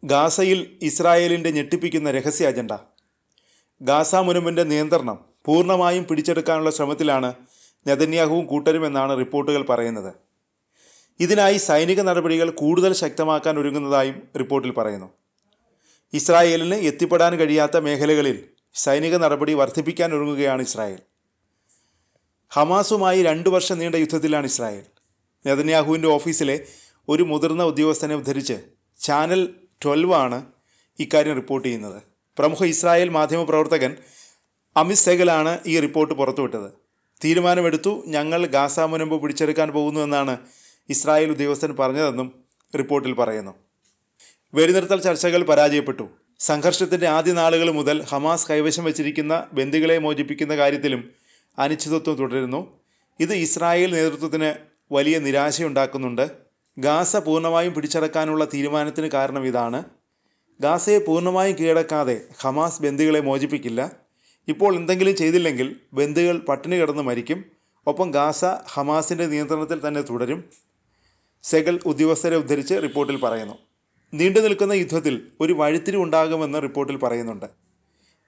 ഗാസയിൽ ഇസ്രായേലിൻ്റെ ഞെട്ടിപ്പിക്കുന്ന രഹസ്യ അജണ്ട. ഗാസ മുനമ്പിൻ്റെ നിയന്ത്രണം പൂർണ്ണമായും പിടിച്ചെടുക്കാനുള്ള ശ്രമത്തിലാണ് നെതന്യാഹുവും കൂട്ടരുമെന്നാണ് റിപ്പോർട്ടുകൾ പറയുന്നത്. ഇതിനായി സൈനിക നടപടികൾ കൂടുതൽ ശക്തമാക്കാൻ ഒരുങ്ങുന്നതായും റിപ്പോർട്ടിൽ പറയുന്നു. ഇസ്രായേലിന് എത്തിപ്പെടാൻ കഴിയാത്ത മേഖലകളിൽ സൈനിക നടപടി വർദ്ധിപ്പിക്കാൻ ഒരുങ്ങുകയാണ് ഇസ്രായേൽ. ഹമാസുമായി 2 വർഷം നീണ്ട യുദ്ധത്തിലാണ് ഇസ്രായേൽ. നെതന്യാഹുവിൻ്റെ ഓഫീസിലെ ഒരു മുതിർന്ന ഉദ്യോഗസ്ഥനെ ഉദ്ധരിച്ച് ചാനൽ 12 ആണ് ഇക്കാര്യം റിപ്പോർട്ട് ചെയ്യുന്നത്. പ്രമുഖ ഇസ്രായേൽ മാധ്യമപ്രവർത്തകൻ അമിത് സെഗലാണ് ഈ റിപ്പോർട്ട് പുറത്തുവിട്ടത്. തീരുമാനമെടുത്തു, ഞങ്ങൾ ഗാസ മുനമ്പ് പിടിച്ചെടുക്കാൻ പോകുന്നു എന്നാണ് ഇസ്രായേൽ ഉദ്യോഗസ്ഥൻ പറഞ്ഞതെന്നും റിപ്പോർട്ടിൽ പറയുന്നു. വെടിനിർത്തൽ ചർച്ചകൾ പരാജയപ്പെട്ടു. സംഘർഷത്തിൻ്റെ ആദ്യ നാളുകൾ മുതൽ ഹമാസ് കൈവശം വച്ചിരിക്കുന്ന ബന്ദികളെ മോചിപ്പിക്കുന്ന കാര്യത്തിലും അനിശ്ചിതത്വം തുടരുന്നു. ഇത് ഇസ്രായേൽ നേതൃത്വത്തിന് വലിയ നിരാശയുണ്ടാക്കുന്നുണ്ട്. ഗാസ പൂർണ്ണമായും പിടിച്ചടക്കാനുള്ള തീരുമാനത്തിന് കാരണം ഇതാണ്. ഗാസയെ പൂർണ്ണമായും കീഴടക്കാതെ ഹമാസ് ബന്ദികളെ മോചിപ്പിക്കില്ല. ഇപ്പോൾ എന്തെങ്കിലും ചെയ്തില്ലെങ്കിൽ ബന്ദികൾ പട്ടിണി കിടന്ന് മരിക്കും. ഒപ്പം ഗാസ ഹമാസിൻ്റെ നിയന്ത്രണത്തിൽ തന്നെ തുടരും. സെഗൽ ഉദ്യോഗസ്ഥരെ ഉദ്ധരിച്ച് റിപ്പോർട്ടിൽ പറയുന്നു. നീണ്ടു നിൽക്കുന്ന യുദ്ധത്തിൽ ഒരു വഴിത്തിരിവുണ്ടാകുമെന്ന് റിപ്പോർട്ടിൽ പറയുന്നുണ്ട്.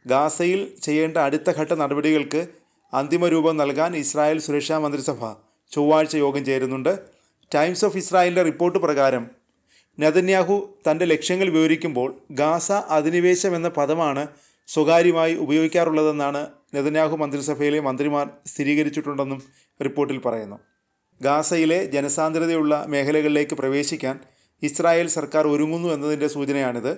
ഗാസയിൽ ചെയ്യേണ്ട അടുത്ത ഘട്ട നടപടികൾക്ക് അന്തിമ രൂപം നൽകാൻ ഇസ്രായേൽ സുരക്ഷാ മന്ത്രിസഭ ചൊവ്വാഴ്ച യോഗം ചേരുന്നുണ്ട്. ടൈംസ് ഓഫ് ഇസ്രായേലിൻ്റെ റിപ്പോർട്ട് പ്രകാരം നെതന്യാഹു തൻ്റെ ലക്ഷ്യങ്ങൾ വിവരിക്കുമ്പോൾ ഗാസ അധിനിവേശം എന്ന പദമാണ് സ്വകാര്യമായി ഉപയോഗിക്കാറുള്ളതെന്നാണ് നെതന്യാഹു മന്ത്രിസഭയിലെ മന്ത്രിമാർ സ്ഥിരീകരിച്ചിട്ടുണ്ടെന്നും റിപ്പോർട്ടിൽ പറയുന്നു. ഗാസയിലെ ജനസാന്ദ്രതയുള്ള മേഖലകളിലേക്ക് പ്രവേശിക്കാൻ ഇസ്രായേൽ സർക്കാർ ഒരുങ്ങുന്നു എന്നതിൻ്റെ സൂചനയാണിത്.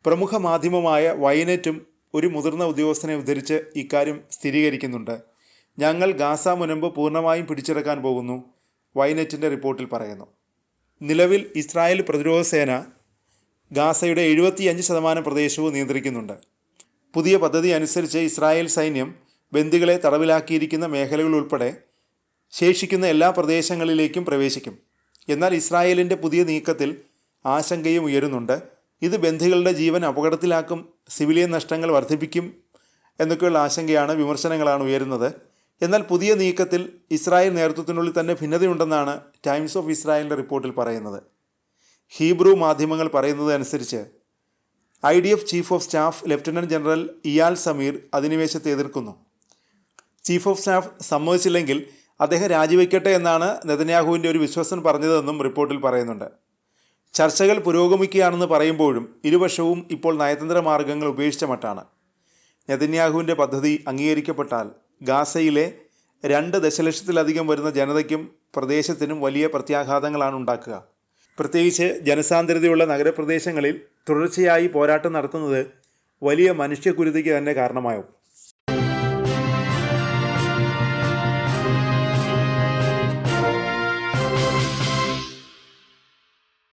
പ്രമുഖ മാധ്യമമായ വൈനെറ്റും ഒരു മുതിർന്ന ഉദ്യോഗസ്ഥനെ ഉദ്ധരിച്ച് ഇക്കാര്യം സ്ഥിരീകരിക്കുന്നുണ്ട്. ഞങ്ങൾ ഗാസ മുനമ്പ് പൂർണ്ണമായും പിടിച്ചെടുക്കാൻ പോകുന്നു, വൈനെറ്റിൻ്റെ റിപ്പോർട്ടിൽ പറയുന്നു. നിലവിൽ ഇസ്രായേൽ പ്രതിരോധ സേന ഗാസയുടെ 75% പ്രദേശവും നിയന്ത്രിക്കുന്നുണ്ട്. പുതിയ പദ്ധതി അനുസരിച്ച് ഇസ്രായേൽ സൈന്യം ബന്ദികളെ തടവിലാക്കിയിരിക്കുന്ന മേഖലകൾ ഉൾപ്പെടെ ശേഷിക്കുന്ന എല്ലാ പ്രദേശങ്ങളിലേക്കും പ്രവേശിക്കും. എന്നാൽ ഇസ്രായേലിൻ്റെ പുതിയ നീക്കത്തിൽ ആശങ്കയും ഉയരുന്നുണ്ട്. ഇത് ബന്ദികളുടെ ജീവൻ അപകടത്തിലാക്കും, സിവിലിയൻ നഷ്ടങ്ങൾ വർദ്ധിപ്പിക്കും എന്നൊക്കെയുള്ള ആശങ്കയാണ്, വിമർശനങ്ങളാണ് ഉയരുന്നത്. എന്നാൽ പുതിയ നീക്കത്തിൽ ഇസ്രായേൽ നേതൃത്വത്തിനുള്ളിൽ തന്നെ ഭിന്നതയുണ്ടെന്നാണ് ടൈംസ് ഓഫ് ഇസ്രായേലിൻ്റെ റിപ്പോർട്ടിൽ പറയുന്നത്. ഹീബ്രു മാധ്യമങ്ങൾ പറയുന്നത് അനുസരിച്ച് IDF chief of staff lieutenant general Eyal Zamir അധിനിവേശത്തെ എതിർക്കുന്നു. ചീഫ് ഓഫ് സ്റ്റാഫ് സമ്മതിച്ചില്ലെങ്കിൽ അദ്ദേഹം രാജിവെക്കട്ടെ എന്നാണ് നെതന്യാഹുവിൻ്റെ ഒരു വിശ്വസ്തൻ പറഞ്ഞതെന്നും റിപ്പോർട്ടിൽ പറയുന്നുണ്ട്. ചർച്ചകൾ പുരോഗമിക്കുകയാണെന്ന് പറയുമ്പോഴും ഇരുപക്ഷവും ഇപ്പോൾ നയതന്ത്ര മാർഗങ്ങൾ ഉപേക്ഷിച്ച മട്ടാണ്. നെതന്യാഹുവിൻ്റെ പദ്ധതി അംഗീകരിക്കപ്പെട്ടാൽ ഗാസയിലെ 2 ദശലക്ഷത്തിലധികം വരുന്ന ജനതയ്ക്കും പ്രദേശത്തിനും വലിയ പ്രത്യാഘാതങ്ങളാണ് ഉണ്ടാക്കുക. പ്രത്യേകിച്ച് ജനസാന്ദ്രതയുള്ള നഗരപ്രദേശങ്ങളിൽ തുടർച്ചയായി പോരാട്ടം നടത്തുന്നത് വലിയ മനുഷ്യക്കുരുതിക്ക് തന്നെ കാരണമാകും.